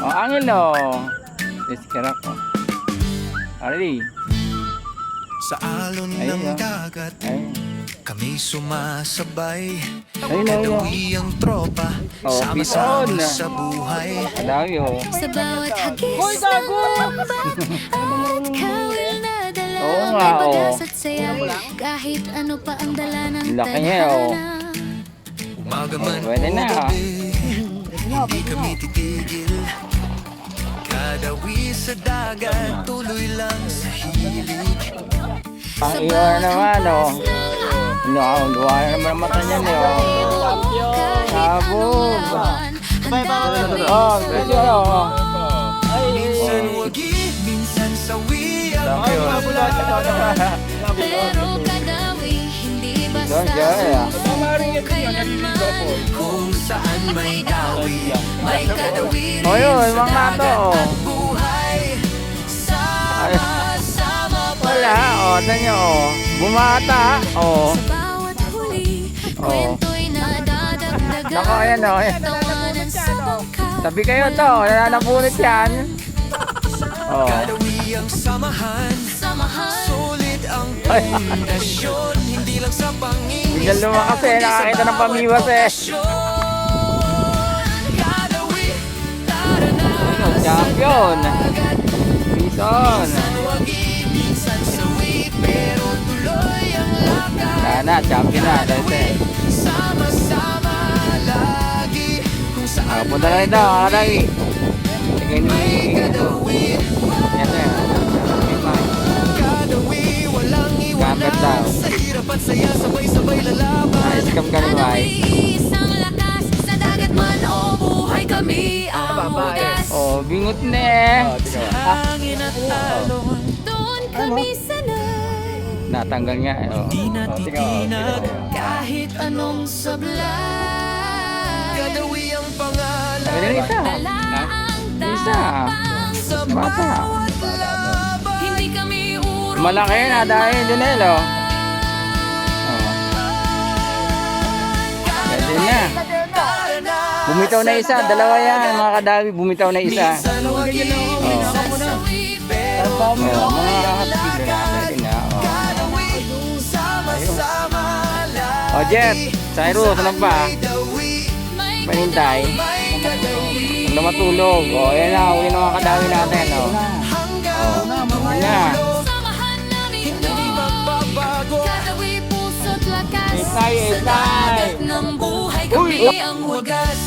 Oh, angin oh. Diskarap oh. Ready? Sa alon Ayun, ng oh. dagat Ayun. kami sumasabay. Ayun, ayun. Kadawi ang tropa, Oh, sama-sama bison. sa buhay. Kadawi oh. Sa bawat hagis ng ombak at kawil na dala, Oo nga, may oh. bagas at saya. Kahit ano pa ang dala ng Laki niya, oh. tadhana. Umaga man Pwede o na, ah. gabi, hindi kami titigil. Kadawi sa dagat, tuloy lang sa hilig. Ang iwan naman oh. No, luwa na naman ang mata niya niyo. Sabog. Oh, video oh. Minsan wagi, minsan sawi ang Laki oh. Pero kadawi, hindi basta Doon siya, kailanman. kung saan may dawi, may kadawi Oh, yun, mga to oh. buhay. Sama-sama Wala, oh, tignan niyo oh. Bumata, oh. Sa bawat huli, Oh. kwento'y nadadagdagan. Nako, ayan oh. Tawanan sa bangka. Tabi kayo to, nananapunit yan. Oh. Kadawi ang samahan, Samahan. sulit ang Ay. pundasyon. Hindi lang sa pangingis, Bigyan lumakas eh, nakakita ng pamiwas eh. Kadawi, tara na Ano, champion. Bison. wagi, minsan sawi, pero tuloy ang lakad. Sana, champion na. Dati. Sama-sama lagi, kung saan Punta na rin daw, kakadawi. Sige ni... kadawi. Yan na. Kadawi, walang Kapit daw. iwanan. Sa hirap at saya, sabay-sabay lalaban. Nice cam ka rin, Mike. Kadawi, isang lakas. Sa dagat man o buhay kami ang hugas. Oh, bingot na eh. Hangin at alon, Doon kami sanay. Natanggal nga eh. Oh. di natitinag. Kahit anong sablay. Kadawi ang pangalan. Sabi na isa. Dala ang Isa. tapang. Sa Bata. bawat laban. Hindi kami urong. Malaki na dahil dun eh, lo. Oh. Pwede na. Tara na. Bumitaw na isa. Dalawa yan, mga kadawi. Bumitaw na isa. Minsan wagi, minsan sawi, pero Oh, mga tuloy ang kakapigil na. Pwede na. Oh. Kadawi, sama-sama lagi. Oh, Jeff. Cyrus, ano pa? Dawi, Panintay. may kadawi. Ano matulog? Oh, yan na. Uli ng mga kadawi natin. Oh. Hanggang Yan na. Samahan namin hindi to. magbabago. Kadawi, puso't lakas. Itay, Sa itay. dagat ng buhay kami ang wagas.